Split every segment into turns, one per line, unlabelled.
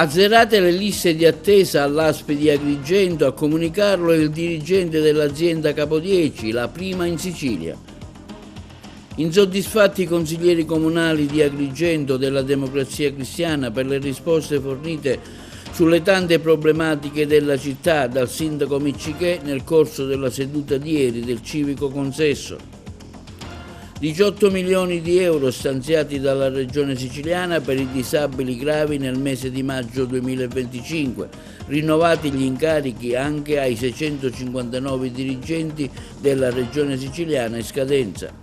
Azzerate le liste di attesa all'ASP di Agrigento, a comunicarlo il dirigente dell'azienda Capodieci, la prima in Sicilia. Insoddisfatti i consiglieri comunali di Agrigento della Democrazia Cristiana per le risposte fornite sulle tante problematiche della città dal sindaco Miccichè nel corso della seduta di ieri del civico consesso. 18 milioni di euro stanziati dalla Regione Siciliana per i disabili gravi nel mese di maggio 2025, rinnovati gli incarichi anche ai 659 dirigenti della Regione Siciliana in scadenza.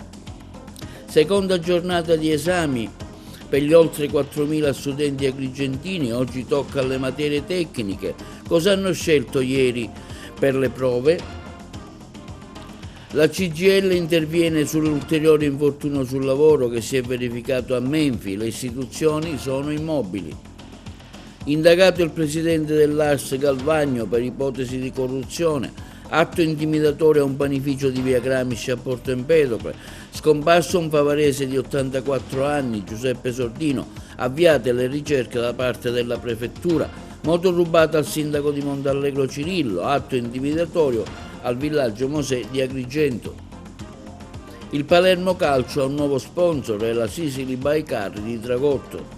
Seconda giornata di esami per gli oltre 4.000 studenti agrigentini, oggi tocca alle materie tecniche. Cosa hanno scelto ieri per le prove? La CGIL interviene sull'ulteriore infortunio sul lavoro che si è verificato a Menfi, le istituzioni sono immobili. Indagato il presidente dell'ARS Galvagno per ipotesi di corruzione, atto intimidatorio a un panificio di via Gramsci a Porto Empedocle, scomparso un favarese di 84 anni, Giuseppe Sordino, avviate le ricerche da parte della prefettura, moto rubata al sindaco di Montallegro Cirillo, atto intimidatorio al villaggio Mosè di Agrigento. Il Palermo Calcio ha un nuovo sponsor, è la Sicily by Car di Tragotto.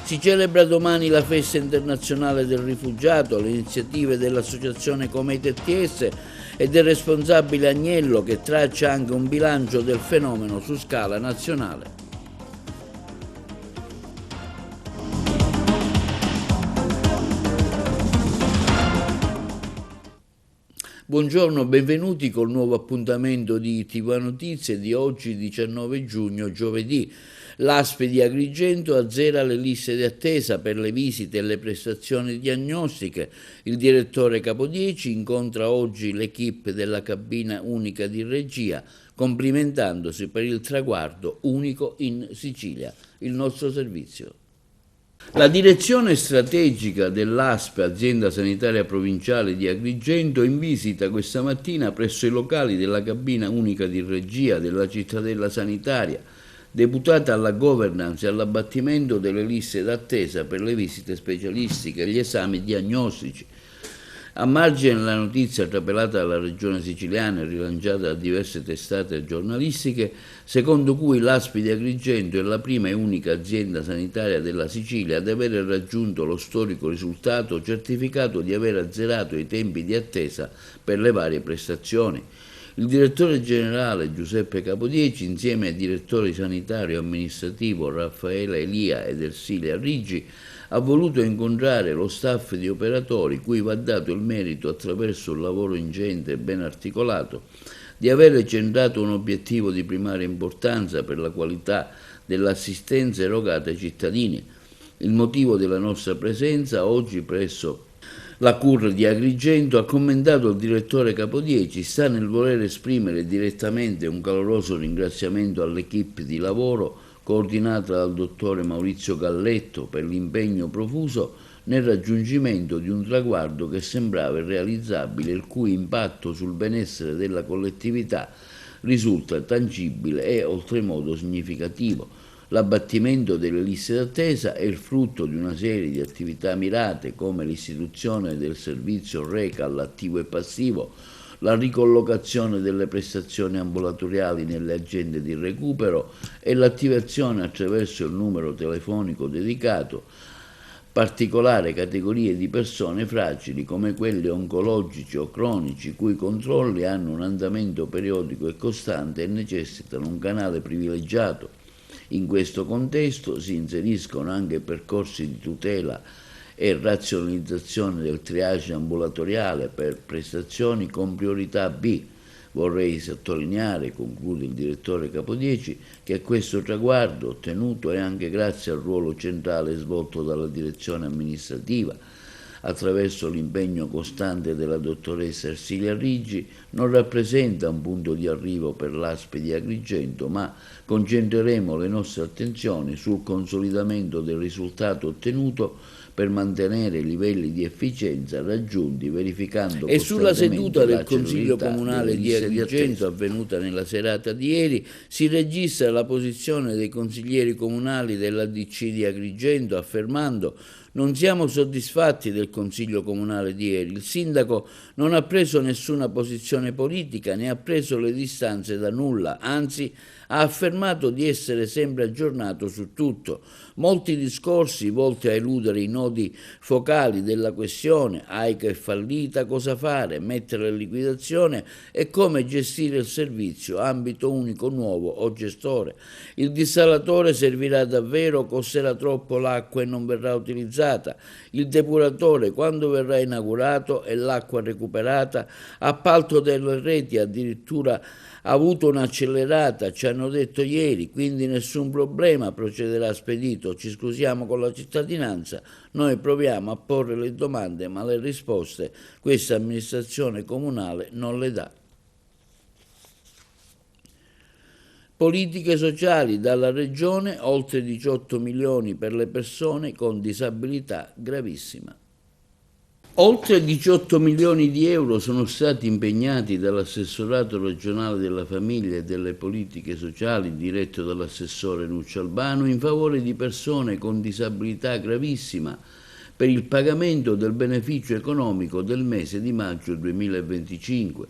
Si celebra domani la festa internazionale del rifugiato, le iniziative dell'associazione Comete TS e del responsabile Agnello, che traccia anche un bilancio del fenomeno su scala nazionale. Buongiorno, benvenuti col nuovo appuntamento di TV Notizie di oggi 19 giugno, giovedì. L'ASP di Agrigento azzera le liste di attesa per le visite e le prestazioni diagnostiche. Il direttore Capodieci incontra oggi l'equipe della cabina unica di regia, complimentandosi per il traguardo unico in Sicilia, il nostro servizio. La direzione strategica dell'ASP, azienda sanitaria provinciale di Agrigento, in visita questa mattina presso i locali della cabina unica di regia della cittadella sanitaria, deputata alla governance e all'abbattimento delle liste d'attesa per le visite specialistiche e gli esami diagnostici. A margine della notizia trapelata dalla Regione Siciliana e rilanciata da diverse testate giornalistiche, secondo cui l'ASP di Agrigento è la prima e unica azienda sanitaria della Sicilia ad aver raggiunto lo storico risultato certificato di aver azzerato i tempi di attesa per le varie prestazioni. Il direttore generale Giuseppe Capodieci, insieme al direttore sanitario e amministrativo Raffaele Elia ed Ersilia Riggi, ha voluto incontrare lo staff di operatori, cui va dato il merito, attraverso un lavoro ingente e ben articolato, di aver centrato un obiettivo di primaria importanza per la qualità dell'assistenza erogata ai cittadini. Il motivo della nostra presenza oggi presso la CUR di Agrigento, ha commentato il direttore Capodieci, sta nel voler esprimere direttamente un caloroso ringraziamento all'equipe di lavoro coordinata dal dottore Maurizio Galletto per l'impegno profuso nel raggiungimento di un traguardo che sembrava irrealizzabile, il cui impatto sul benessere della collettività risulta tangibile e oltremodo significativo. L'abbattimento delle liste d'attesa è il frutto di una serie di attività mirate come l'istituzione del servizio RECAL attivo e passivo, la ricollocazione delle prestazioni ambulatoriali nelle agende di recupero e l'attivazione attraverso il numero telefonico dedicato particolari categorie di persone fragili come quelle oncologici o cronici, i cui controlli hanno un andamento periodico e costante e necessitano un canale privilegiato. In questo contesto si inseriscono anche percorsi di tutela e razionalizzazione del triage ambulatoriale per prestazioni con priorità B. Vorrei sottolineare, conclude il direttore Capodieci, che questo traguardo ottenuto è anche grazie al ruolo centrale svolto dalla direzione amministrativa, attraverso l'impegno costante della dottoressa Ersilia Riggi, non rappresenta un punto di arrivo per l'ASP di Agrigento, ma concentreremo le nostre attenzioni sul consolidamento del risultato ottenuto per mantenere i livelli di efficienza raggiunti, verificando e sulla seduta del
la
Consiglio
celerità
Comunale di
delle liste di
Agrigento,
attesa.
avvenuta nella serata di ieri, si registra la posizione dei consiglieri comunali dell'ADC di Agrigento, affermando: Non siamo soddisfatti del Consiglio Comunale di ieri. Il sindaco non ha preso nessuna posizione politica, né ha preso le distanze da nulla, anzi ha affermato di essere sempre aggiornato su tutto. Molti discorsi volti a eludere i nodi focali della questione, AICA è fallita, cosa fare, mettere in liquidazione e come gestire il servizio, ambito unico nuovo o gestore. Il dissalatore servirà davvero, costerà troppo l'acqua e non verrà utilizzata. Il depuratore quando verrà inaugurato e l'acqua recuperata, appalto delle reti addirittura ha avuto un'accelerata, ci hanno detto ieri, quindi nessun problema, procederà spedito, ci scusiamo con la cittadinanza, noi proviamo a porre le domande ma le risposte questa amministrazione comunale non le dà. Politiche sociali dalla Regione, oltre 18 milioni per le persone con disabilità gravissima. Oltre 18 milioni di euro sono stati impegnati dall'assessorato regionale della famiglia e delle politiche sociali, diretto dall'assessore Nuccio Albano, in favore di persone con disabilità gravissima per il pagamento del beneficio economico del mese di maggio 2025.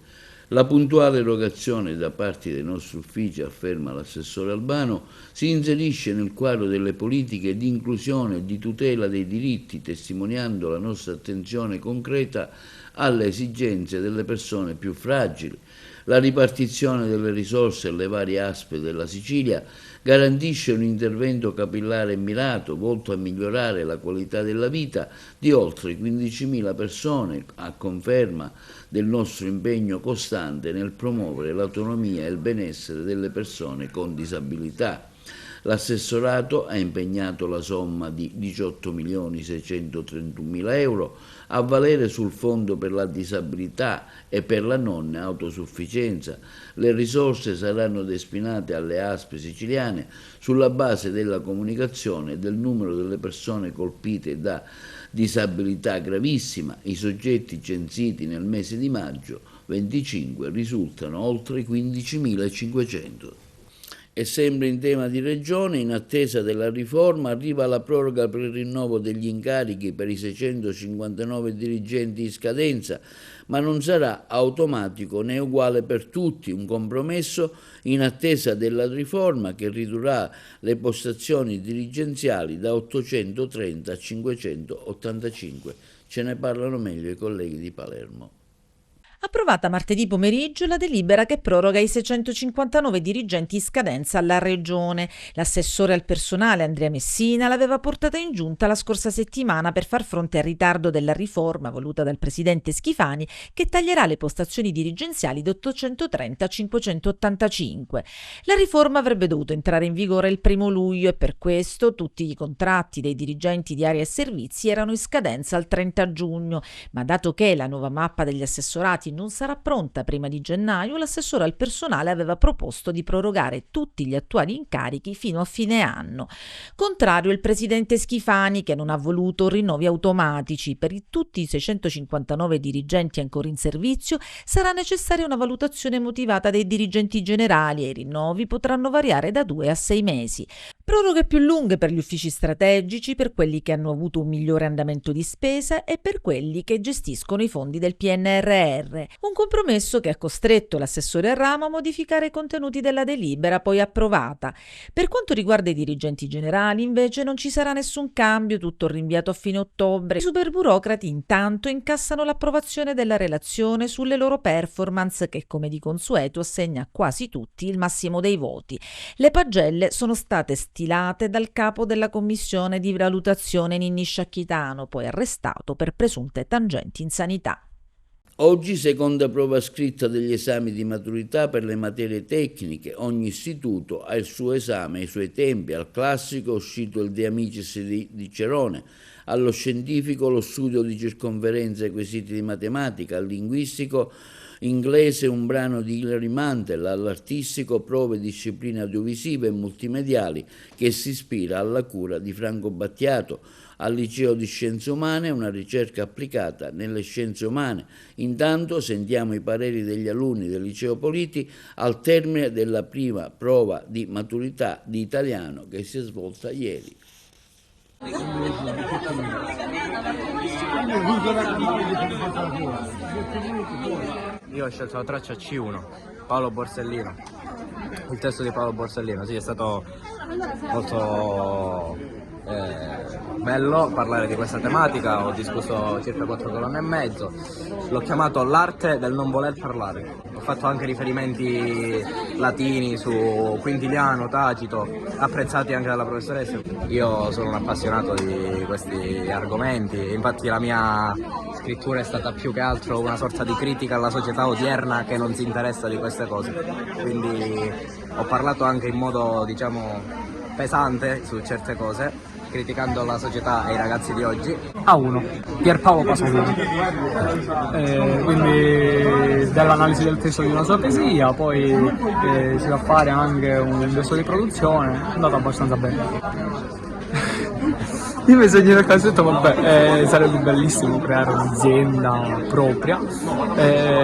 La puntuale erogazione da parte dei nostri uffici, afferma l'assessore Albano, si inserisce nel quadro delle politiche di inclusione e di tutela dei diritti, testimoniando la nostra attenzione concreta alle esigenze delle persone più fragili. La ripartizione delle risorse alle varie ASP della Sicilia garantisce un intervento capillare e mirato volto a migliorare la qualità della vita di oltre 15.000 persone, a conferma del nostro impegno costante nel promuovere l'autonomia e il benessere delle persone con disabilità. L'assessorato ha impegnato la somma di 18.631.000 euro a valere sul Fondo per la disabilità e per la non autosufficienza. Le risorse saranno destinate alle ASP siciliane sulla base della comunicazione del numero delle persone colpite da disabilità gravissima. I soggetti censiti nel mese di maggio 25 risultano oltre 15.500. E sempre in tema di regione, in attesa della riforma, arriva la proroga per il rinnovo degli incarichi per i 659 dirigenti in scadenza, ma non sarà automatico né uguale per tutti, un compromesso in attesa della riforma che ridurrà le postazioni dirigenziali da 830 a 585. Ce ne parlano meglio i colleghi di Palermo.
Approvata martedì pomeriggio la delibera che proroga i 659 dirigenti in scadenza alla Regione. L'assessore al personale Andrea Messina l'aveva portata in giunta la scorsa settimana per far fronte al ritardo della riforma voluta dal presidente Schifani, che taglierà le postazioni dirigenziali da 830 a 585. La riforma avrebbe dovuto entrare in vigore il 1 luglio e per questo tutti i contratti dei dirigenti di area e servizi erano in scadenza al 30 giugno, ma dato che la nuova mappa degli assessorati non sarà pronta prima di gennaio, l'assessore al personale aveva proposto di prorogare tutti gli attuali incarichi fino a fine anno. Contrario il presidente Schifani, che non ha voluto rinnovi automatici. Per tutti i 659 dirigenti ancora in servizio sarà necessaria una valutazione motivata dei dirigenti generali e i rinnovi potranno variare da 2 a 6 mesi. Proroghe più lunghe per gli uffici strategici, per quelli che hanno avuto un migliore andamento di spesa e per quelli che gestiscono i fondi del PNRR. Un compromesso che ha costretto l'assessore al ramo a modificare i contenuti della delibera poi approvata. Per quanto riguarda i dirigenti generali, invece, non ci sarà nessun cambio, tutto rinviato a fine ottobre. I superburocrati intanto incassano l'approvazione della relazione sulle loro performance che, come di consueto, assegna a quasi tutti il massimo dei voti. Le pagelle sono state stilate dal capo della commissione di valutazione Ninni Sciacchitano, poi arrestato per presunte tangenti in sanità.
Oggi seconda prova scritta degli esami di maturità per le materie tecniche. Ogni istituto ha il suo esame e i suoi tempi. Al classico è uscito il De Amicis di Cerone, allo scientifico lo studio di circonferenza e quesiti di matematica, al linguistico inglese un brano di Hilary Mantel, all'artistico prove discipline audiovisive e multimediali che si ispira alla cura di Franco Battiato, al liceo di scienze umane una ricerca applicata nelle scienze umane. Intanto sentiamo i pareri degli alunni del liceo Politi al termine della prima prova di maturità di italiano che si è svolta ieri.
Io ho scelto la traccia C1, Paolo Borsellino. Il testo di Paolo Borsellino, sì, è stato molto bello parlare di questa tematica. Ho discusso circa 4 colonne e mezzo. L'ho chiamato l'arte del non voler parlare. Ho fatto anche riferimenti latini su Quintiliano, Tacito, apprezzati anche dalla professoressa. Io sono un appassionato di questi argomenti, infatti la mia scrittura è stata più che altro una sorta di critica alla società odierna che non si interessa di queste cose. Quindi ho parlato anche in modo, diciamo, pesante su certe cose, criticando la società e i ragazzi di oggi.
A1, Pierpaolo Pasolini. Quindi dall'analisi del testo di una sua poesia, poi si va a fare anche un testo di produzione, è andato abbastanza bene. Io mi sogno nel cassetto, vabbè, sarebbe bellissimo creare un'azienda propria,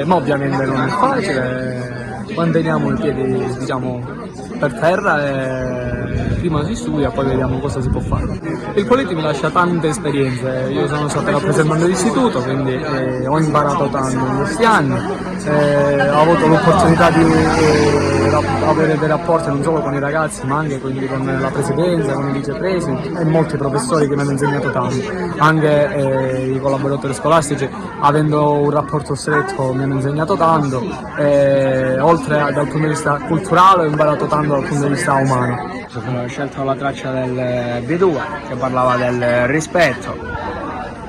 ma ovviamente non è facile, manteniamo i piedi, diciamo, per terra e prima si studia, poi vediamo cosa si può fare. Il Politi mi lascia tante esperienze, io sono stato rappresentante d'istituto, quindi ho imparato tanto in questi anni, ho avuto l'opportunità di avere dei rapporti non solo con i ragazzi ma anche con la presidenza, con i vicepresidenti e molti professori che mi hanno insegnato tanto, anche i collaboratori scolastici, avendo un rapporto stretto mi hanno insegnato tanto, oltre dal punto di vista culturale ho imparato tanto dal punto di vista umano.
Ho scelto la traccia del B2 che parlava del rispetto,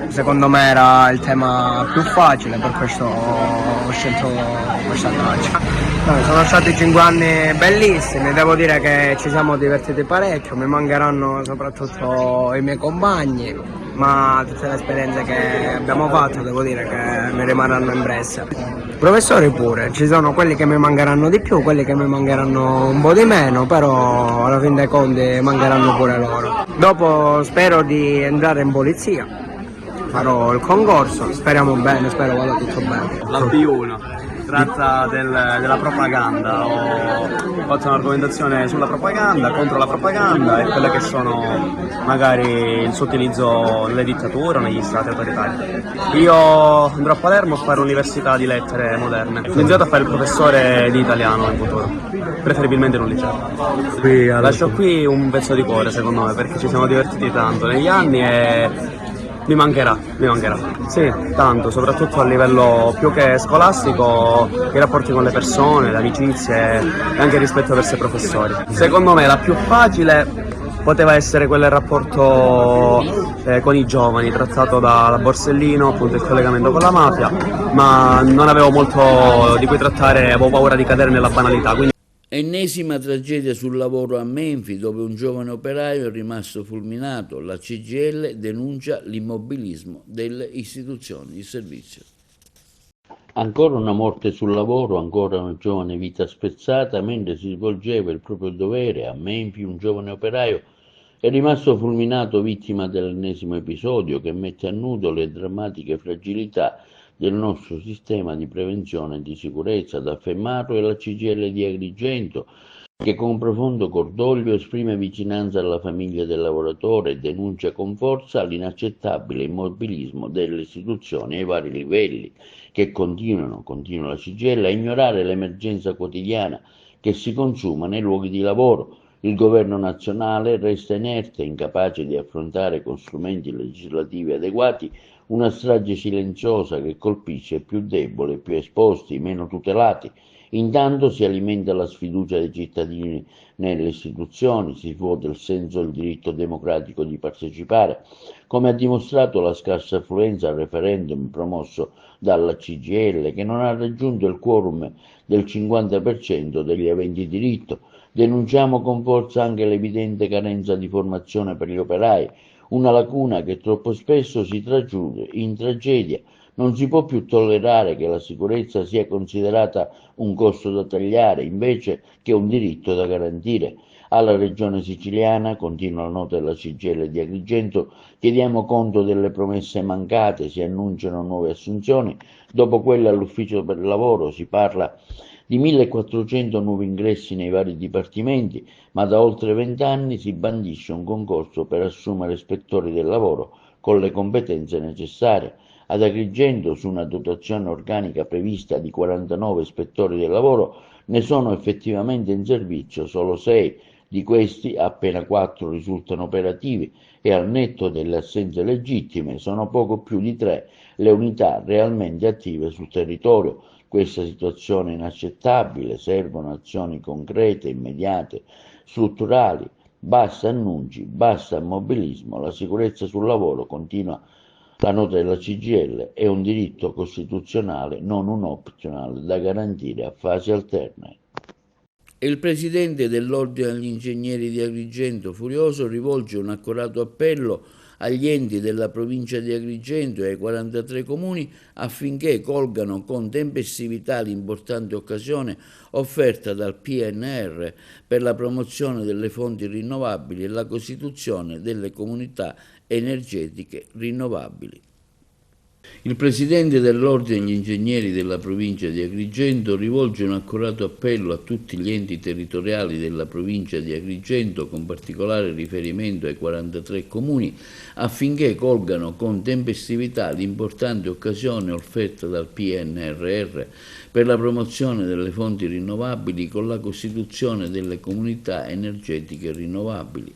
secondo me era il tema più facile, per questo ho scelto questa traccia. Sono stati 5 anni bellissimi, devo dire che ci siamo divertiti parecchio, mi mancheranno soprattutto i miei compagni, ma tutte le esperienze che abbiamo fatto devo dire che mi rimarranno impresse. Professori pure, ci sono quelli che mi mancheranno di più, quelli che mi mancheranno un po' di meno, però alla fin dei conti mancheranno pure loro. Dopo spero di entrare in polizia, farò il concorso, speriamo bene, spero vada tutto bene.
La B1 tratta della propaganda, ho fatto un'argomentazione sulla propaganda, contro la propaganda e quelle che sono magari il suo utilizzo nelle dittature o negli stati autoritari. Io andrò a Palermo a fare l'università di lettere moderne, ho iniziato a fare il professore di italiano in futuro, preferibilmente in un liceo. Lascio qui un pezzo di cuore secondo me perché ci siamo divertiti tanto negli anni e mi mancherà, sì, tanto, soprattutto a livello più che scolastico, i rapporti con le persone, le amicizie e anche il rispetto verso i professori. Secondo me la più facile poteva essere quel rapporto con i giovani, trattato da Borsellino, appunto il collegamento con la mafia, ma non avevo molto di cui trattare, avevo paura di cadere nella banalità. Quindi...
Ennesima tragedia sul lavoro a Menfi, dove un giovane operaio è rimasto fulminato. La CGIL denuncia l'immobilismo delle istituzioni di servizio. Ancora una morte sul lavoro, ancora una giovane vita spezzata. Mentre si svolgeva il proprio dovere a Menfi, un giovane operaio è rimasto fulminato, vittima dell'ennesimo episodio che mette a nudo le drammatiche fragilità del nostro sistema di prevenzione e di sicurezza. Ad affermarlo è la CGIL di Agrigento, che con profondo cordoglio esprime vicinanza alla famiglia del lavoratore e denuncia con forza l'inaccettabile immobilismo delle istituzioni ai vari livelli, che continua la CGIL, a ignorare l'emergenza quotidiana che si consuma nei luoghi di lavoro. Il governo nazionale resta inerte, incapace di affrontare con strumenti legislativi adeguati una strage silenziosa che colpisce i più deboli, i più esposti, i meno tutelati. Intanto si alimenta la sfiducia dei cittadini nelle istituzioni, si svuota il senso del diritto democratico di partecipare, come ha dimostrato la scarsa affluenza al referendum promosso dalla CGIL, che non ha raggiunto il quorum del 50% degli aventi diritto. Denunciamo con forza anche l'evidente carenza di formazione per gli operai, una lacuna che troppo spesso si tragiude in tragedia. Non si può più tollerare che la sicurezza sia considerata un costo da tagliare invece che un diritto da garantire. Alla Regione Siciliana, continua la nota della CGIL di Agrigento, chiediamo conto delle promesse mancate, si annunciano nuove assunzioni, dopo quelle all'Ufficio per il Lavoro si parla di 1.400 nuovi ingressi nei vari dipartimenti, ma da oltre 20 anni si bandisce un concorso per assumere ispettori del lavoro con le competenze necessarie. Ad Agrigento, su una dotazione organica prevista di 49 ispettori del lavoro, ne sono effettivamente in servizio solo 6, di questi appena 4 risultano operativi e al netto delle assenze legittime sono poco più di 3 le unità realmente attive sul territorio. Questa situazione è inaccettabile, servono azioni concrete, immediate, strutturali, basta annunci, basta immobilismo, la sicurezza sul lavoro, continua la nota della CGIL, è un diritto costituzionale, non un optional da garantire a fasi alterne. Il presidente dell'Ordine degli Ingegneri di Agrigento, Furioso, rivolge un accorato appello agli enti della provincia di Agrigento e ai 43 comuni affinché colgano con tempestività l'importante occasione offerta dal PNR per la promozione delle fonti rinnovabili e la costituzione delle comunità energetiche rinnovabili. Il presidente dell'Ordine degli Ingegneri della provincia di Agrigento rivolge un accorato appello a tutti gli enti territoriali della provincia di Agrigento, con particolare riferimento ai 43 comuni, affinché colgano con tempestività l'importante occasione offerta dal PNRR per la promozione delle fonti rinnovabili con la costituzione delle comunità energetiche rinnovabili.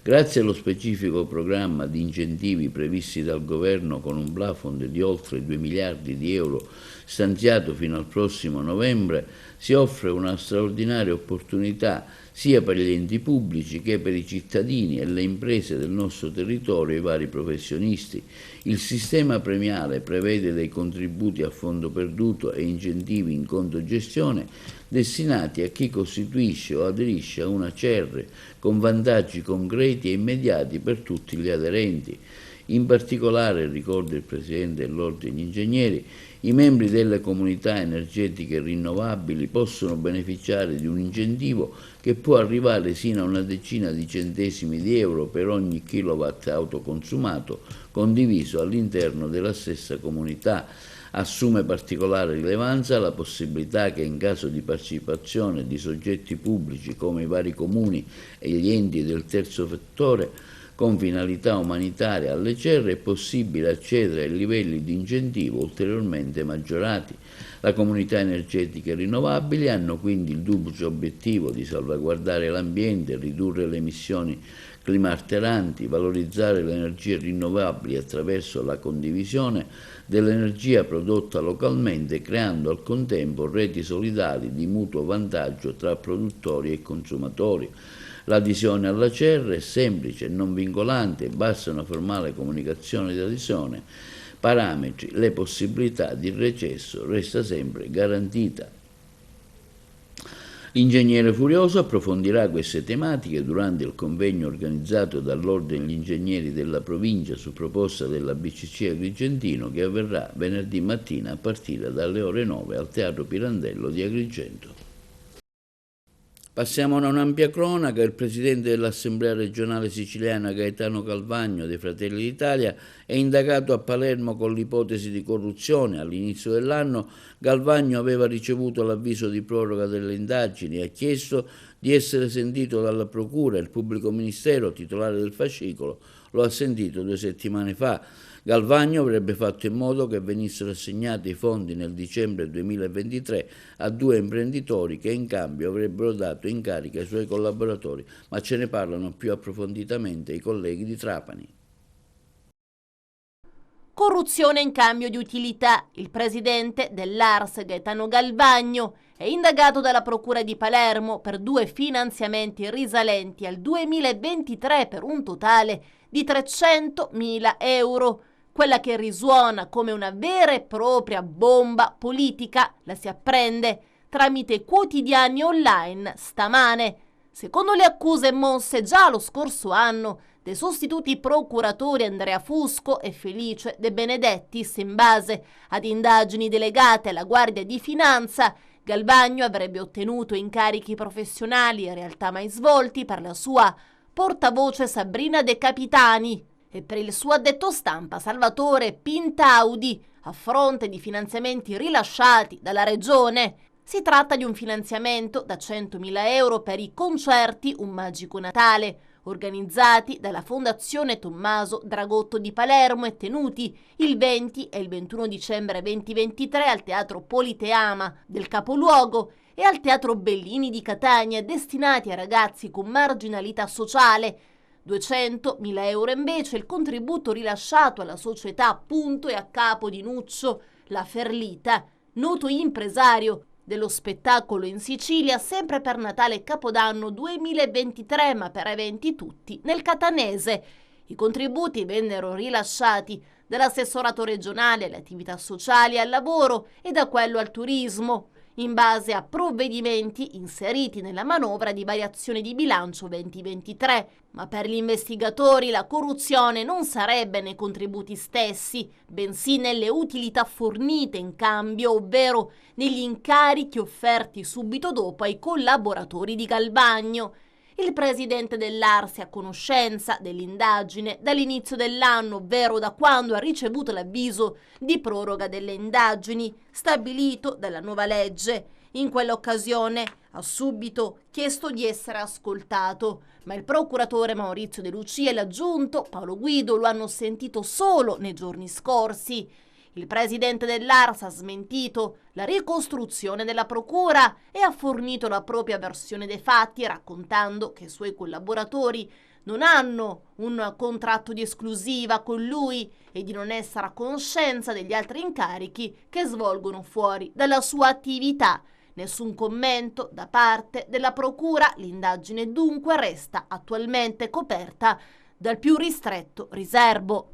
Grazie allo specifico programma di incentivi previsti dal Governo con un plafond di oltre 2 miliardi di euro stanziato fino al prossimo novembre, si offre una straordinaria opportunità sia per gli enti pubblici che per i cittadini e le imprese del nostro territorio e i vari professionisti. Il sistema premiale prevede dei contributi a fondo perduto e incentivi in conto gestione destinati a chi costituisce o aderisce a una CER con vantaggi concreti e immediati per tutti gli aderenti. In particolare, ricorda il Presidente dell'Ordine degli Ingegneri, i membri delle comunità energetiche rinnovabili possono beneficiare di un incentivo che può arrivare sino a una decina di centesimi di euro per ogni kilowatt autoconsumato condiviso all'interno della stessa comunità. Assume particolare rilevanza la possibilità che in caso di partecipazione di soggetti pubblici come i vari comuni e gli enti del terzo settore con finalità umanitaria alle CER è possibile accedere ai livelli di incentivo ulteriormente maggiorati. Le comunità energetiche rinnovabili hanno quindi il duplice obiettivo di salvaguardare l'ambiente, ridurre le emissioni climalteranti, valorizzare le energie rinnovabili attraverso la condivisione dell'energia prodotta localmente, creando al contempo reti solidali di mutuo vantaggio tra produttori e consumatori. L'adesione alla CER è semplice e non vincolante, basta una formale comunicazione di adesione. Parametri, le possibilità di recesso resta sempre garantita. L'ingegnere Furioso approfondirà queste tematiche durante il convegno organizzato dall'Ordine degli Ingegneri della provincia su proposta della BCC Agrigentino, che avverrà venerdì mattina a partire dalle ore 9 al Teatro Pirandello di Agrigento. Passiamo a un'ampia cronaca. Il presidente dell'Assemblea regionale siciliana Gaetano Galvagno dei Fratelli d'Italia è indagato a Palermo con l'ipotesi di corruzione. All'inizio dell'anno Galvagno aveva ricevuto l'avviso di proroga delle indagini e ha chiesto di essere sentito dalla procura. Il pubblico ministero, titolare del fascicolo, lo ha sentito 2 settimane fa. Galvagno avrebbe fatto in modo che venissero assegnati i fondi nel dicembre 2023 a 2 imprenditori che in cambio avrebbero dato incarichi ai suoi collaboratori, ma ce ne parlano più approfonditamente i colleghi di Trapani.
Corruzione in cambio di utilità. Il presidente dell'ARS, Gaetano Galvagno, è indagato dalla Procura di Palermo per 2 finanziamenti risalenti al 2023 per un totale di 300.000 euro. Quella che risuona come una vera e propria bomba politica la si apprende tramite quotidiani online stamane. Secondo le accuse mosse già lo scorso anno dei sostituti procuratori Andrea Fusco e Felice De Benedettis, in base ad indagini delegate alla Guardia di Finanza, Galvagno avrebbe ottenuto incarichi professionali in realtà mai svolti per la sua portavoce Sabrina De Capitani e per il suo addetto stampa Salvatore Pintaudi, a fronte di finanziamenti rilasciati dalla Regione. Si tratta di un finanziamento da 100.000 euro per i concerti Un Magico Natale, organizzati dalla Fondazione Tommaso Dragotto di Palermo e tenuti il 20 e il 21 dicembre 2023 al Teatro Politeama del capoluogo e al Teatro Bellini di Catania, destinati a ragazzi con marginalità sociale. 200.000 euro invece il contributo rilasciato alla società Punto e a capo di Nuccio La Ferlita, noto impresario dello spettacolo in Sicilia, sempre per Natale e Capodanno 2023, ma per eventi tutti nel catanese. I contributi vennero rilasciati dall'assessorato regionale alle attività sociali e al lavoro e da quello al turismo, in base a provvedimenti inseriti nella manovra di variazione di bilancio 2023. Ma per gli investigatori la corruzione non sarebbe nei contributi stessi, bensì nelle utilità fornite in cambio, ovvero negli incarichi offerti subito dopo ai collaboratori di Galvagno. Il presidente dell'ARSI, a conoscenza dell'indagine dall'inizio dell'anno, ovvero da quando ha ricevuto l'avviso di proroga delle indagini stabilito dalla nuova legge. In quell'occasione ha subito chiesto di essere ascoltato, ma il procuratore Maurizio De Lucia e l'aggiunto Paolo Guido lo hanno sentito solo nei giorni scorsi. Il presidente dell'ARS ha smentito la ricostruzione della procura e ha fornito la propria versione dei fatti, raccontando che i suoi collaboratori non hanno un contratto di esclusiva con lui e di non essere a conoscenza degli altri incarichi che svolgono fuori dalla sua attività. Nessun commento da parte della procura, l'indagine dunque resta attualmente coperta dal più ristretto riserbo.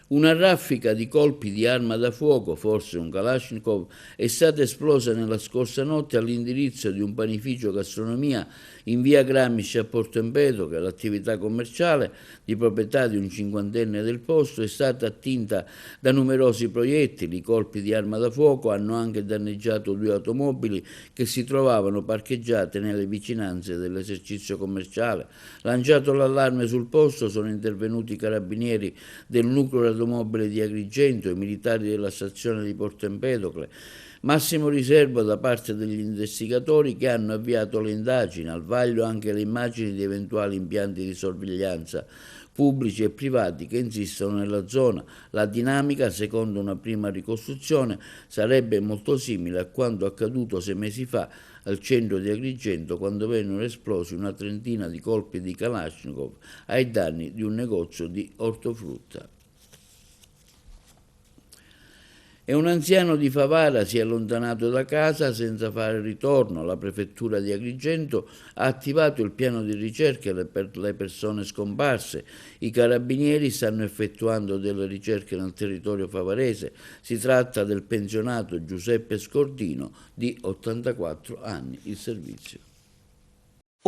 Una raffica di colpi di arma da fuoco, forse un Kalashnikov, è stata esplosa nella scorsa notte all'indirizzo di un panificio gastronomia in via Gramsci a Porto Empedocle. L'attività commerciale, di proprietà di un cinquantenne del posto, è stata attinta da numerosi proiettili. I colpi di arma da fuoco hanno anche danneggiato 2 automobili che si trovavano parcheggiate nelle vicinanze dell'esercizio commerciale. Lanciato l'allarme sul posto, sono intervenuti i carabinieri del nucleo automobile di Agrigento, i militari della stazione di Porto Empedocle. Massimo riservo da parte degli investigatori che hanno avviato le indagini, al vaglio anche le immagini di eventuali impianti di sorveglianza pubblici e privati che insistono nella zona. La dinamica, secondo una prima ricostruzione, sarebbe molto simile a quanto accaduto 6 mesi fa al centro di Agrigento, quando vennero esplosi una trentina di colpi di Kalashnikov ai danni di un negozio di ortofrutta. E un anziano di Favara si è allontanato da casa senza fare ritorno. La prefettura di Agrigento ha attivato il piano di ricerche per le persone scomparse. I carabinieri stanno effettuando delle ricerche nel territorio favarese. Si tratta del pensionato Giuseppe Scordino, di 84 anni. Il servizio.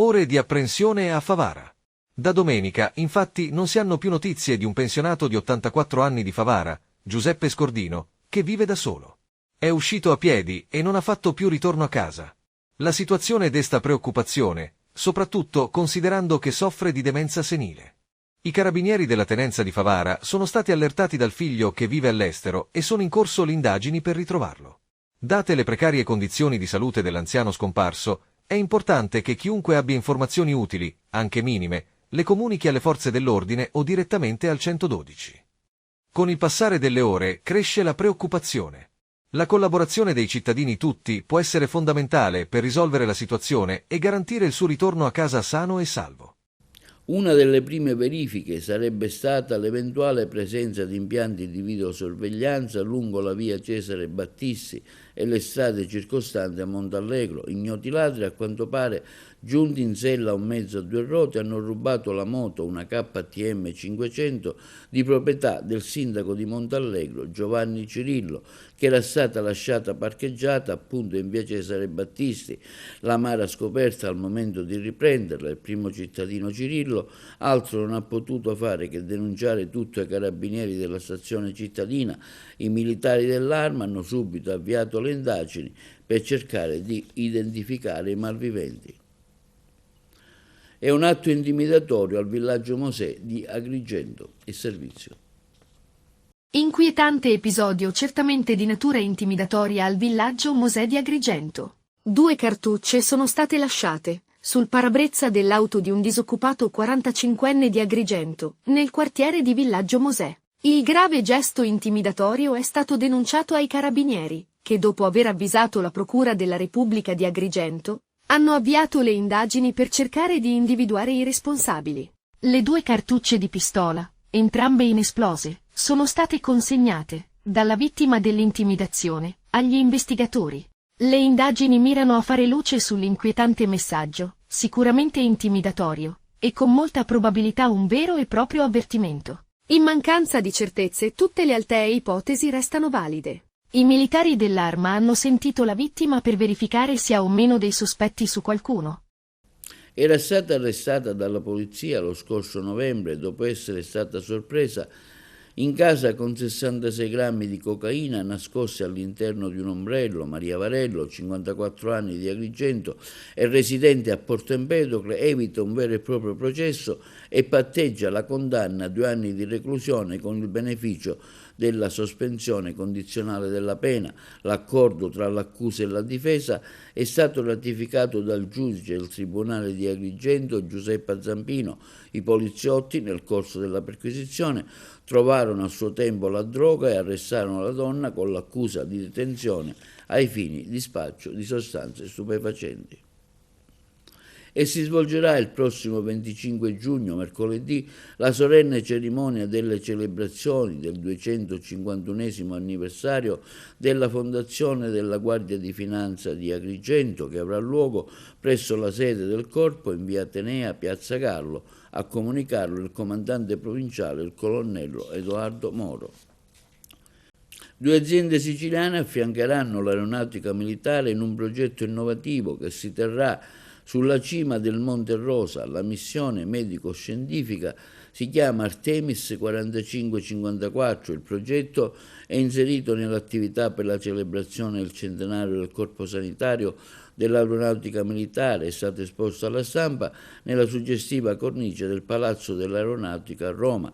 Ore di apprensione a Favara. Da domenica, infatti, non si hanno più notizie di un pensionato di 84 anni di Favara, Giuseppe Scordino, che vive da solo. È uscito a piedi e non ha fatto più ritorno a casa. La situazione desta preoccupazione, soprattutto considerando che soffre di demenza senile. I carabinieri della tenenza di Favara sono stati allertati dal figlio che vive all'estero e sono in corso le indagini per ritrovarlo. Date le precarie condizioni di salute dell'anziano scomparso, è importante che chiunque abbia informazioni utili, anche minime, le comunichi alle forze dell'ordine o direttamente al 112. Con il passare delle ore cresce la preoccupazione. La collaborazione dei cittadini tutti può essere fondamentale per risolvere la situazione e garantire il suo ritorno a casa sano e salvo.
Una delle prime verifiche sarebbe stata l'eventuale presenza di impianti di videosorveglianza lungo la via Cesare Battisti e le strade circostanti a Montallegro. Ignoti ladri, a quanto pare, giunti in sella a un mezzo a 2 ruote, hanno rubato la moto, una KTM 500, di proprietà del sindaco di Montallegro, Giovanni Cirillo, che era stata lasciata parcheggiata appunto in via Cesare Battisti. L'amara scoperta al momento di riprenderla, il primo cittadino Cirillo, altro non ha potuto fare che denunciare tutto ai carabinieri della stazione cittadina. I militari dell'Arma hanno subito avviato le indagini per cercare di identificare i malviventi. È un atto intimidatorio al villaggio Mosè di Agrigento. Il servizio.
Inquietante episodio certamente di natura intimidatoria al villaggio Mosè di Agrigento. 2 cartucce sono state lasciate sul parabrezza dell'auto di un disoccupato 45enne di Agrigento, nel quartiere di Villaggio Mosè. Il grave gesto intimidatorio è stato denunciato ai carabinieri, che dopo aver avvisato la Procura della Repubblica di Agrigento, hanno avviato le indagini per cercare di individuare i responsabili. Le 2 cartucce di pistola, entrambe inesplose, sono state consegnate, dalla vittima dell'intimidazione, agli investigatori. Le indagini mirano a fare luce sull'inquietante messaggio, sicuramente intimidatorio, e con molta probabilità un vero e proprio avvertimento. In mancanza di certezze, tutte le altee ipotesi restano valide. I militari dell'Arma hanno sentito la vittima per verificare se ha o meno dei sospetti su qualcuno.
Era stata arrestata dalla polizia lo scorso novembre dopo essere stata sorpresa in casa con 66 grammi di cocaina nascosti all'interno di un ombrello. Maria Varello, 54 anni, di Agrigento, è residente a Porto Empedocle, evita un vero e proprio processo e patteggia la condanna a 2 anni di reclusione con il beneficio della sospensione condizionale della pena. L'accordo tra l'accusa e la difesa è stato ratificato dal giudice del Tribunale di Agrigento Giuseppe Zampino. I poliziotti, nel corso della perquisizione, trovarono a suo tempo la droga e arrestarono la donna con l'accusa di detenzione ai fini di spaccio di sostanze stupefacenti. E si svolgerà il prossimo 25 giugno, mercoledì, la solenne cerimonia delle celebrazioni del 251esimo anniversario della fondazione della Guardia di Finanza di Agrigento, che avrà luogo presso la sede del corpo in via Atenea, Piazza Gallo. A comunicarlo il comandante provinciale, il colonnello Edoardo Moro. 2 aziende siciliane affiancheranno l'aeronautica militare in un progetto innovativo che si terrà sulla cima del Monte Rosa. La missione medico-scientifica si chiama Artemis 4554. Il progetto è inserito nell'attività per la celebrazione del centenario del Corpo Sanitario dell'Aeronautica Militare. È stato esposto alla stampa nella suggestiva cornice del Palazzo dell'Aeronautica a Roma.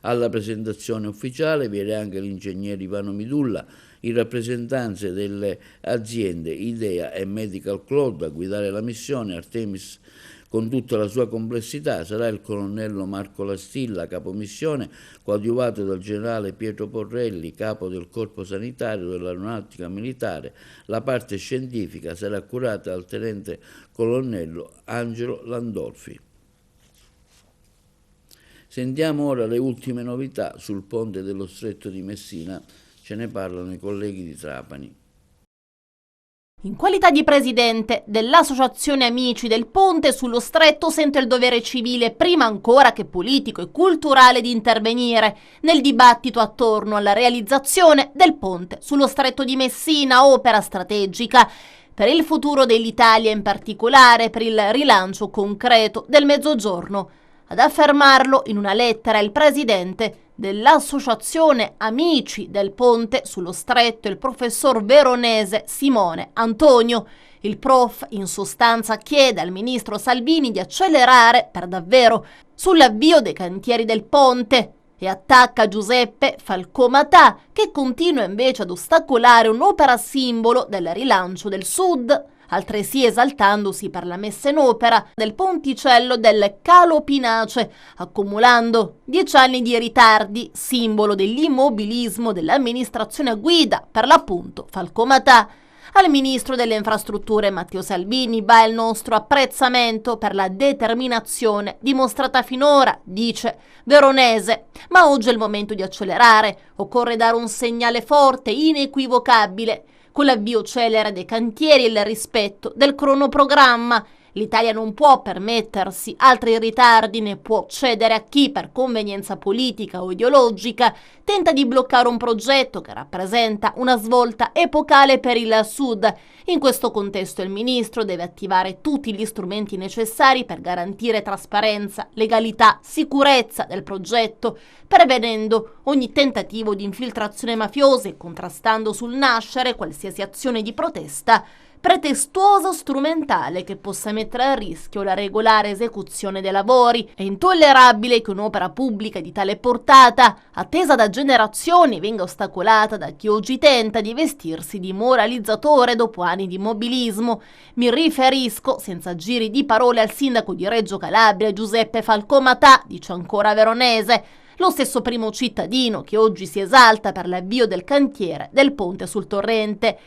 Alla presentazione ufficiale vi era anche l'ingegnere Ivano Midulla, in rappresentanza delle aziende Idea e Medical Cloud. A guidare la missione Artemis con tutta la sua complessità sarà il colonnello Marco Lastilla, capomissione, coadiuvato dal generale Pietro Porrelli, capo del Corpo Sanitario dell'Aeronautica Militare. La parte scientifica sarà curata dal tenente colonnello Angelo Landolfi. Sentiamo ora le ultime novità sul ponte dello Stretto di Messina. Ce ne parlano i colleghi di Trapani.
In qualità di presidente dell'Associazione Amici del Ponte sullo Stretto sento il dovere civile, prima ancora che politico e culturale, di intervenire nel dibattito attorno alla realizzazione del ponte sullo Stretto di Messina, opera strategica per il futuro dell'Italia, in particolare per il rilancio concreto del Mezzogiorno. Ad affermarlo in una lettera il presidente dell'Associazione Amici del Ponte sullo Stretto, il professor veronese Simone Antonio. Il prof in sostanza chiede al ministro Salvini di accelerare per davvero sull'avvio dei cantieri del ponte e attacca Giuseppe Falcomatà, che continua invece ad ostacolare un'opera simbolo del rilancio del Sud, altresì esaltandosi per la messa in opera del ponticello del Calo Pinace, accumulando 10 anni di ritardi, simbolo dell'immobilismo dell'amministrazione a guida, per l'appunto, Falcomatà. Al ministro delle infrastrutture Matteo Salvini va il nostro apprezzamento per la determinazione dimostrata finora, dice Veronese, ma oggi è il momento di accelerare, occorre dare un segnale forte, inequivocabile, con l'avvio celere dei cantieri e il rispetto del cronoprogramma. L'Italia non può permettersi altri ritardi, né può cedere a chi, per convenienza politica o ideologica, tenta di bloccare un progetto che rappresenta una svolta epocale per il Sud. In questo contesto il ministro deve attivare tutti gli strumenti necessari per garantire trasparenza, legalità, sicurezza del progetto, prevenendo ogni tentativo di infiltrazione mafiosa e contrastando sul nascere qualsiasi azione di protesta pretestuoso strumentale che possa mettere a rischio la regolare esecuzione dei lavori. È intollerabile che un'opera pubblica di tale portata, attesa da generazioni, venga ostacolata da chi oggi tenta di vestirsi di moralizzatore dopo anni di immobilismo. Mi riferisco, senza giri di parole, al sindaco di Reggio Calabria Giuseppe Falcomatà, dice ancora Veronese, lo stesso primo cittadino che oggi si esalta per l'avvio del cantiere del ponte sul torrente.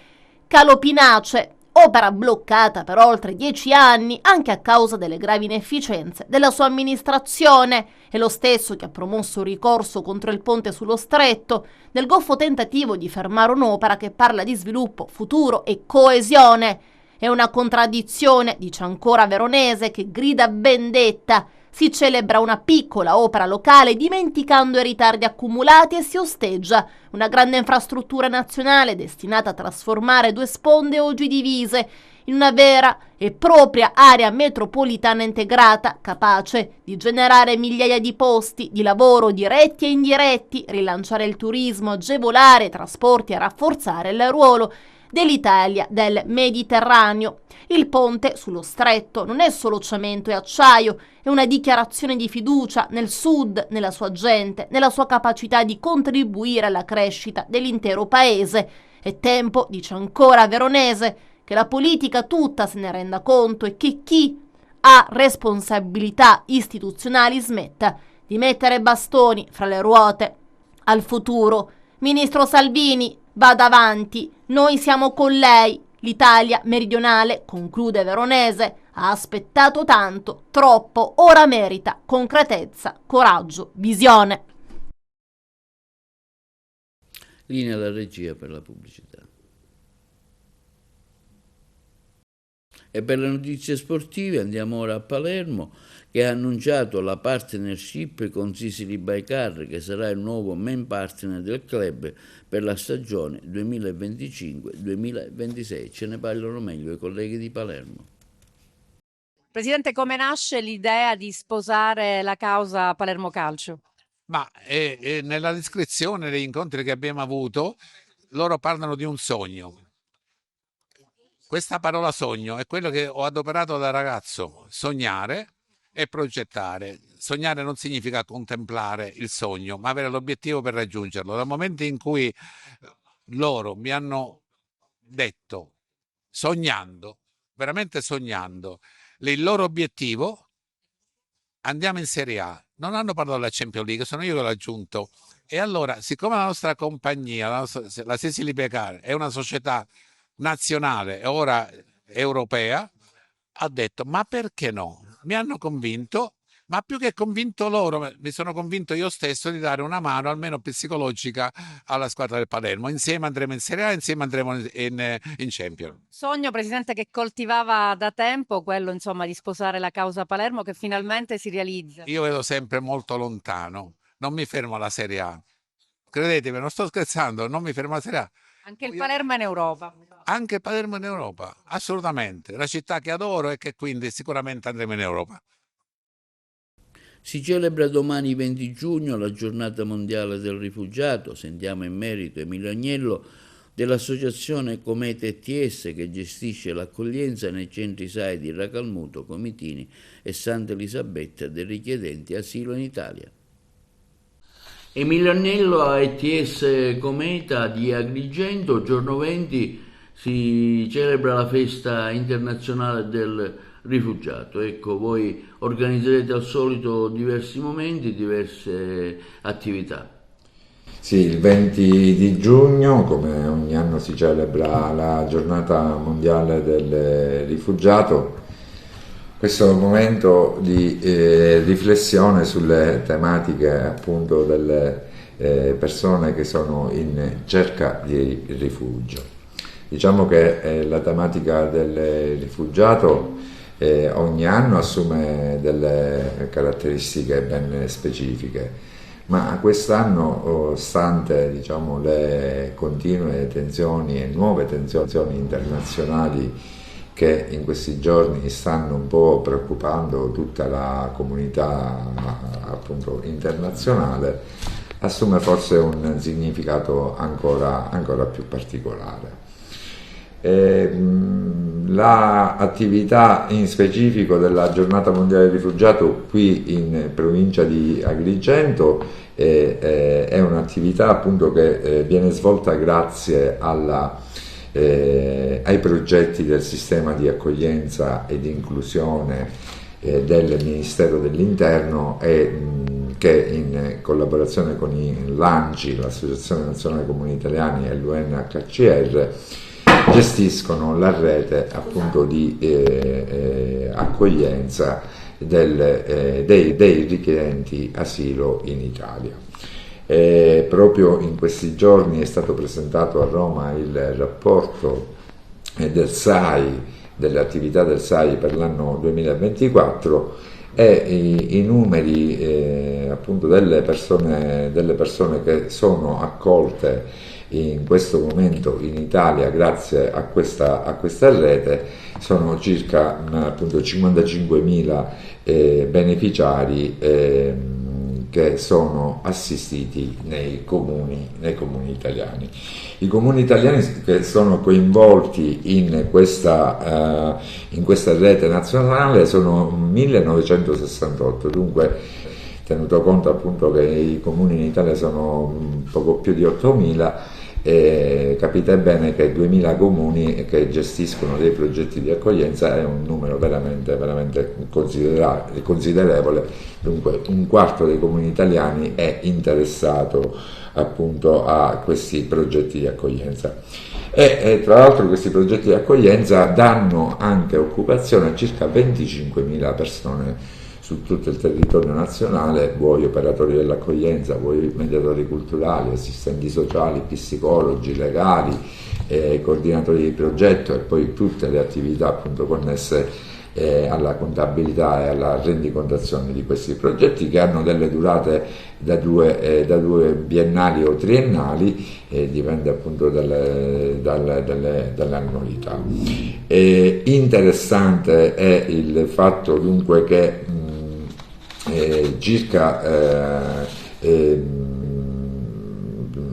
Calopinace, opera bloccata per oltre 10 anni anche a causa delle gravi inefficienze della sua amministrazione. È lo stesso che ha promosso un ricorso contro il ponte sullo stretto, nel goffo tentativo di fermare un'opera che parla di sviluppo, futuro e coesione. È una contraddizione, dice ancora Veronese, che grida vendetta. Si celebra una piccola opera locale dimenticando i ritardi accumulati e si osteggia una grande infrastruttura nazionale destinata a trasformare 2 sponde oggi divise in una vera e propria area metropolitana integrata, capace di generare migliaia di posti di lavoro diretti e indiretti, rilanciare il turismo, agevolare i trasporti e rafforzare il ruolo dell'Italia del Mediterraneo. Il ponte sullo stretto non è solo cemento e acciaio, è una dichiarazione di fiducia nel Sud, nella sua gente, nella sua capacità di contribuire alla crescita dell'intero paese. È tempo, dice ancora Veronese, che la politica tutta se ne renda conto e che chi ha responsabilità istituzionali smetta di mettere bastoni fra le ruote al futuro. Ministro Salvini, vada avanti, noi siamo con lei. L'Italia meridionale, conclude Veronese, ha aspettato tanto, troppo, ora merita concretezza, coraggio, visione.
Linea alla regia per la pubblicità. E per le notizie sportive andiamo ora a Palermo, che ha annunciato la partnership con Sicily Bikecar, che sarà il nuovo main partner del club per la stagione 2025-2026. Ce ne parlano meglio i colleghi di Palermo.
Presidente, come nasce l'idea di sposare la causa Palermo Calcio?
Ma nella descrizione degli incontri che abbiamo avuto, loro parlano di un sogno. Questa parola sogno è quello che ho adoperato da ragazzo, sognare e progettare. Sognare non significa contemplare il sogno, ma avere l'obiettivo per raggiungerlo. Dal momento in cui loro mi hanno detto, sognando, veramente sognando, il loro obiettivo, andiamo in Serie A. Non hanno parlato della Champions League, sono io che l'ho aggiunto. E allora, siccome la nostra compagnia, la Sicily Bikecar, è una società nazionale e ora europea, ha detto ma perché no? Mi hanno convinto, ma più che convinto loro, mi sono convinto io stesso di dare una mano almeno psicologica alla squadra del Palermo. Insieme andremo in Serie A, insieme andremo in Champions.
Sogno, Presidente, che coltivava da tempo, quello insomma di sposare la causa Palermo, che finalmente si realizza.
Io vedo sempre molto lontano, non mi fermo alla Serie A. Credetemi, non sto scherzando, non mi fermo alla Serie A.
Anche il Palermo è in Europa.
Anche Palermo in Europa, assolutamente. La città che adoro e che quindi sicuramente andremo in Europa.
Si celebra domani 20 giugno la giornata mondiale del rifugiato. Sentiamo in merito Emilio Agnello dell'associazione Cometa ETS che gestisce l'accoglienza nei centri SAI di Racalmuto, Comitini e Santa Elisabetta dei richiedenti asilo in Italia. Emilio Agnello a ETS Cometa di Agrigento, giorno 20 si celebra la festa internazionale del rifugiato. Ecco, voi organizzerete al solito diversi momenti, diverse attività.
Sì, il 20 di giugno, come ogni anno, si celebra la giornata mondiale del rifugiato. Questo è un momento di riflessione sulle tematiche appunto delle persone che sono in cerca di rifugio. Diciamo che la tematica del rifugiato ogni anno assume delle caratteristiche ben specifiche, ma quest'anno, stante diciamo, le continue tensioni e nuove tensioni internazionali che in questi giorni stanno un po' preoccupando tutta la comunità appunto internazionale, assume forse un significato ancora più particolare. L'attività in specifico della Giornata Mondiale del Rifugiato qui in provincia di Agrigento è un'attività appunto che viene svolta grazie ai progetti del sistema di accoglienza e di inclusione del Ministero dell'Interno che in collaborazione con l'ANCI, l'Associazione Nazionale Comuni Italiani e l'UNHCR gestiscono la rete appunto di accoglienza dei richiedenti asilo in Italia. Proprio in questi giorni è stato presentato a Roma il rapporto del SAI, delle attività del SAI per l'anno 2024 e i numeri appunto delle persone che sono accolte in questo momento in Italia grazie a questa rete sono circa appunto 55.000 beneficiari che sono assistiti nei comuni italiani. I comuni italiani che sono coinvolti in questa rete nazionale sono 1968, dunque tenuto conto appunto che i comuni in Italia sono poco più di 8.000, capite bene che 2.000 comuni che gestiscono dei progetti di accoglienza è un numero veramente considerevole, dunque un quarto dei comuni italiani è interessato appunto a questi progetti di accoglienza. E tra l'altro questi progetti di accoglienza danno anche occupazione a circa 25.000 persone su tutto il territorio nazionale, vuoi operatori dell'accoglienza, vuoi mediatori culturali, assistenti sociali, psicologi, legali, coordinatori di progetto e poi tutte le attività appunto connesse alla contabilità e alla rendicontazione di questi progetti che hanno delle durate da due biennali o triennali, dipende appunto dall'annualità. Interessante è il fatto dunque che circa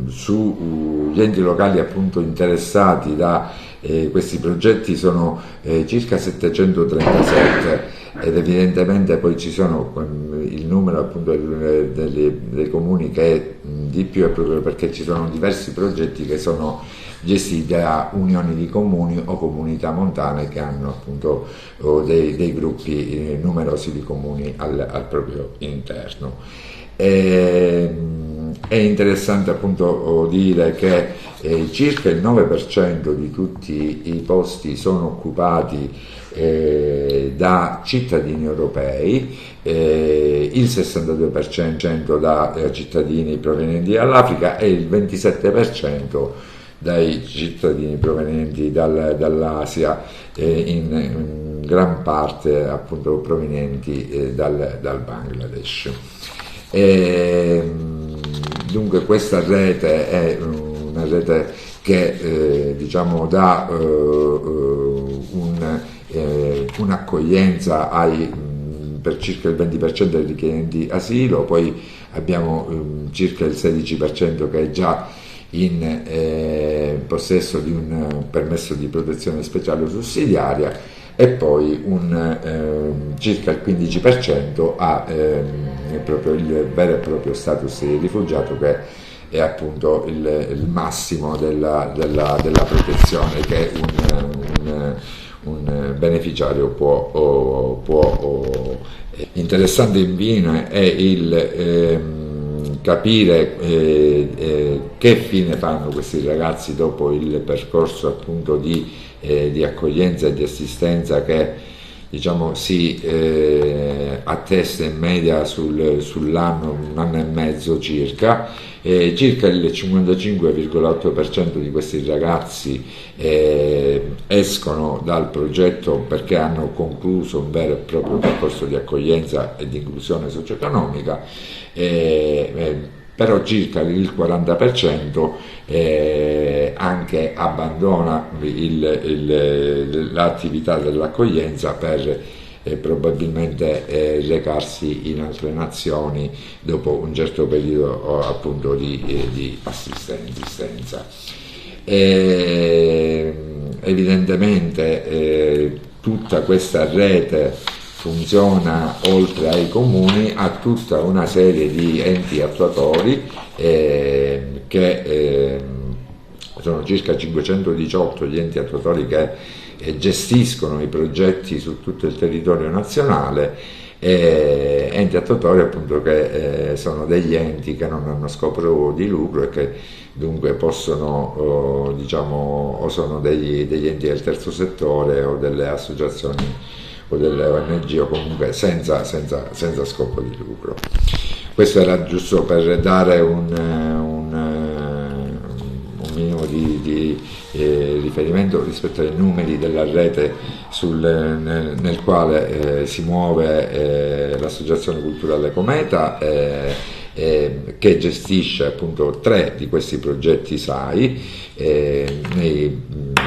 sugli enti locali appunto interessati da questi progetti sono circa 737 ed evidentemente poi ci sono il numero appunto dei comuni che è di più è proprio perché ci sono diversi progetti che sono gestiti da unioni di comuni o comunità montane che hanno appunto dei gruppi numerosi di comuni al proprio interno. È interessante appunto dire che circa il 9% di tutti i posti sono occupati da cittadini europei, il 62% da cittadini provenienti dall'Africa e il 27% dai cittadini provenienti dall'Asia, in gran parte appunto provenienti dal Bangladesh. Dunque questa rete è una rete che diciamo dà un'accoglienza per circa il 20% dei richiedenti asilo, poi abbiamo circa il 16% che è già in possesso di un permesso di protezione speciale o sussidiaria e poi circa il 15% ha proprio il vero e proprio status di rifugiato, che è appunto il massimo della protezione che un beneficiario può. Interessante infine è il capire che fine fanno questi ragazzi dopo il percorso appunto di accoglienza e di assistenza che diciamo si attesta in media sull'anno, un anno e mezzo circa. Circa il 55,8% di questi ragazzi escono dal progetto perché hanno concluso un vero e proprio percorso di accoglienza e di inclusione socio-economica, però circa il 40% anche abbandona l'attività dell'accoglienza per probabilmente recarsi in altre nazioni dopo un certo periodo appunto di assistenza. È evidentemente tutta questa rete funziona oltre ai comuni a tutta una serie di enti attuatori che sono circa 518 gli enti attuatori che gestiscono i progetti su tutto il territorio nazionale, enti attuatori appunto che sono degli enti che non hanno scopo di lucro e che dunque possono diciamo o sono degli enti del terzo settore o delle associazioni o delle ONG o comunque senza scopo di lucro. Questo era giusto per dare un minimo di riferimento rispetto ai numeri della rete nel quale si muove l'Associazione Culturale Cometa, che gestisce appunto 3 di questi progetti SAI nei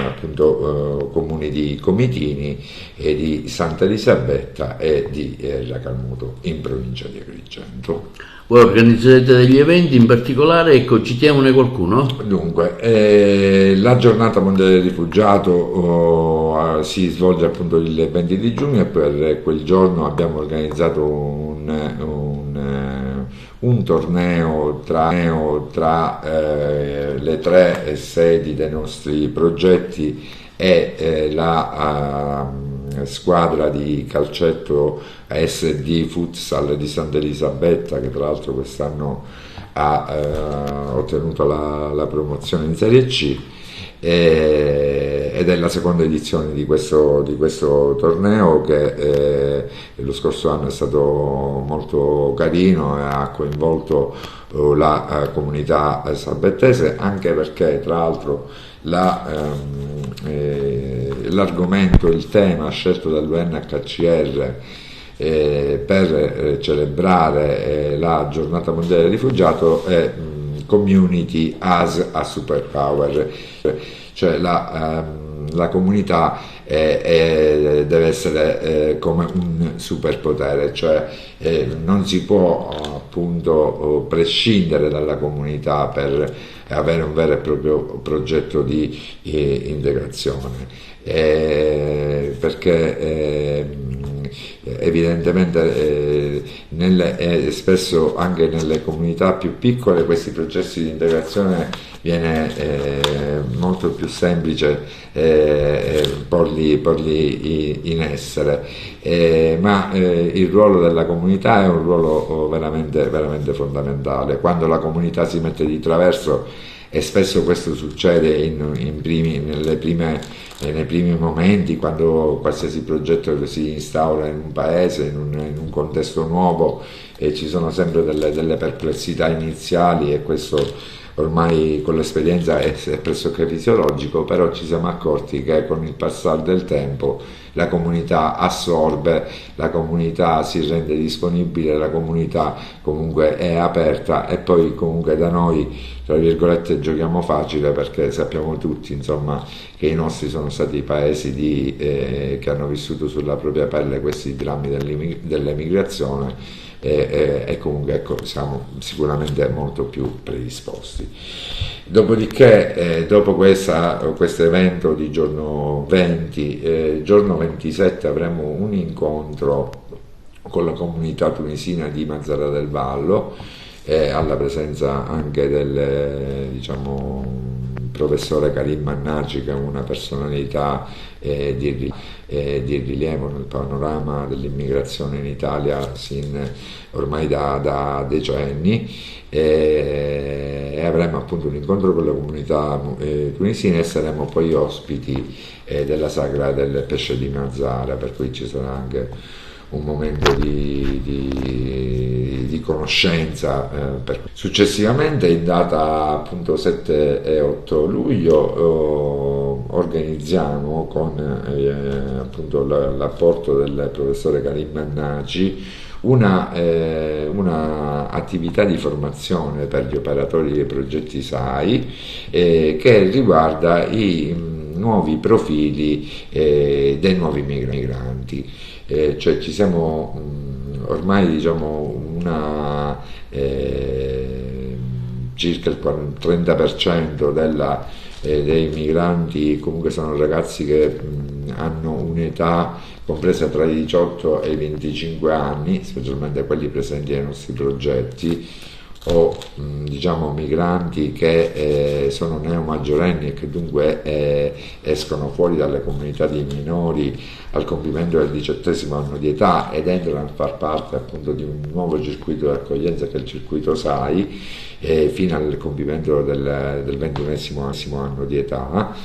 appunto comuni di Comitini e di Santa Elisabetta e di Racalmuto in provincia di Agrigento.
Voi organizzate degli eventi in particolare, ecco, citiamone qualcuno?
Dunque, la giornata mondiale del rifugiato si svolge appunto il 20 di giugno e per quel giorno abbiamo organizzato un torneo tra le 3 sedi dei nostri progetti e la squadra di calcetto SD Futsal di Santa Elisabetta, che tra l'altro quest'anno ha ottenuto la promozione in Serie C, ed è la seconda edizione di questo torneo che lo scorso anno è stato molto carino e ha coinvolto la comunità sabettese, anche perché tra l'altro l'argomento, il tema scelto dall'UNHCR per celebrare la giornata mondiale del rifugiato è Community as a Superpower, cioè la comunità deve essere come un superpotere, cioè non si può appunto prescindere dalla comunità per avere un vero e proprio progetto di integrazione, perché evidentemente spesso anche nelle comunità più piccole questi processi di integrazione viene molto più semplice porli in essere, ma il ruolo della comunità è un ruolo veramente fondamentale. Quando la comunità si mette di traverso, e spesso questo succede nei primi momenti, quando qualsiasi progetto si instaura in un paese, in un contesto nuovo, e ci sono sempre delle perplessità iniziali, e questo ormai con l'esperienza è pressoché fisiologico, però ci siamo accorti che con il passare del tempo la comunità assorbe, la comunità si rende disponibile, la comunità comunque è aperta, e poi comunque da noi, tra virgolette, giochiamo facile, perché sappiamo tutti insomma che i nostri sono stati i paesi che hanno vissuto sulla propria pelle questi drammi dell'emigrazione, e comunque ecco, siamo sicuramente molto più predisposti. Dopodiché, dopo questo evento di giorno 20, giorno 27 avremo un incontro con la comunità tunisina di Mazara del Vallo, alla presenza anche del professore Karim Mannaci, che è una personalità di rilievo nel panorama dell'immigrazione in Italia ormai da decenni, e avremo appunto un incontro con la comunità tunisina, e saremo poi ospiti della sagra del pesce di Mazara, per cui ci sarà anche un momento di conoscenza. Successivamente, in data appunto 7 e 8 luglio, organizziamo con appunto l'apporto del professore Karim Mannaci una attività di formazione per gli operatori dei progetti SAI, che riguarda i nuovi profili dei nuovi migranti. Cioè ci siamo ormai circa il 30% dei migranti, comunque sono ragazzi che hanno un'età compresa tra i 18 e i 25 anni, specialmente quelli presenti nei nostri progetti, o diciamo migranti che sono neomaggiorenni e che dunque escono fuori dalle comunità di minori al compimento del 18° anno di età ed entrano a far parte appunto di un nuovo circuito di accoglienza che è il circuito SAI, fino al compimento del 21° anno di età.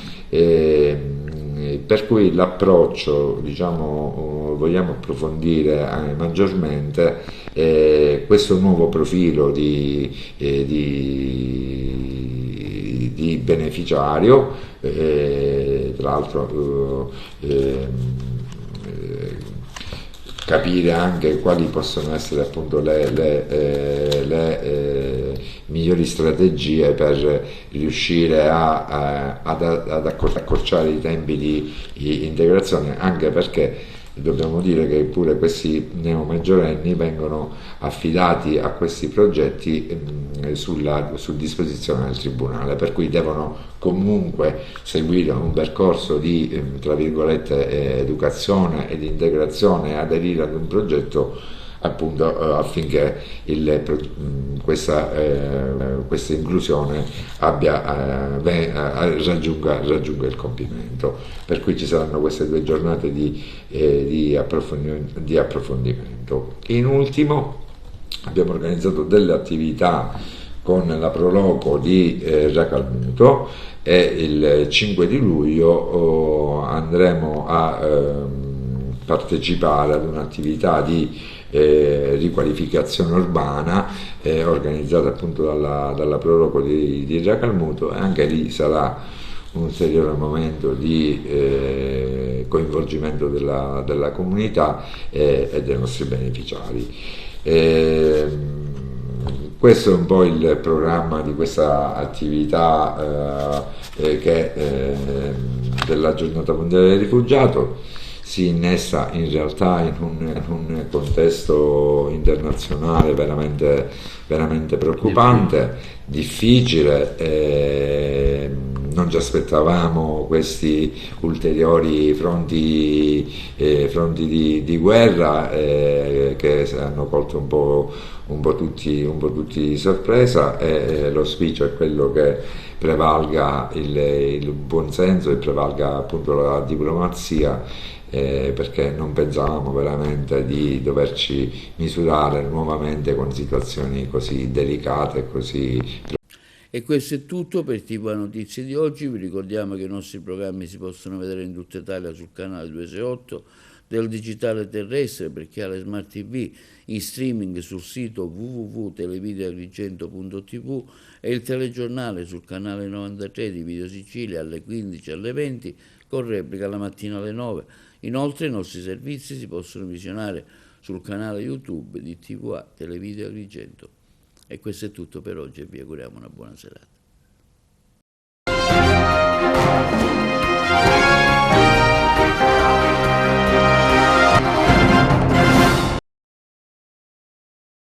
Per cui l'approccio, diciamo, vogliamo approfondire maggiormente questo nuovo profilo di beneficiario, tra l'altro capire anche quali possono essere appunto le migliori strategie per riuscire ad accorciare i tempi di integrazione, anche perché dobbiamo dire che pure questi neomaggiorenni vengono affidati a questi progetti su disposizione del Tribunale, per cui devono comunque seguire un percorso di tra virgolette educazione ed integrazione e aderire ad un progetto appunto affinché questa inclusione raggiunga il compimento. Per cui ci saranno queste 2 giornate di approfondimento. In ultimo abbiamo organizzato delle attività con la Proloco di Racalmuto e il 5 di luglio andremo a partecipare ad un'attività di riqualificazione urbana organizzata appunto dalla Proloco di Racalmuto, e anche lì sarà un ulteriore momento di coinvolgimento della comunità e dei nostri beneficiari. Questo è un po' il programma di questa attività della Giornata Mondiale del Rifugiato. Si innesta in realtà in un contesto internazionale veramente preoccupante, difficile. Non ci aspettavamo questi ulteriori fronti di guerra che hanno colto un po' tutti di sorpresa, e l'auspicio è quello che prevalga il buonsenso e prevalga appunto la diplomazia, perché non pensavamo veramente di doverci misurare nuovamente con situazioni così delicate e così.
E questo è tutto per TV Notizie di oggi. Vi ricordiamo che i nostri programmi si possono vedere in tutta Italia sul canale 268 del digitale terrestre, per chi ha le smart TV, in streaming sul sito www.televideoagrigento.tv, e il telegiornale sul canale 93 di Video Sicilia alle 15 e alle 20, con replica la mattina alle 9. Inoltre i nostri servizi si possono visionare sul canale YouTube di TVA Televideo Agrigento. E questo è tutto per oggi e vi auguriamo una buona serata.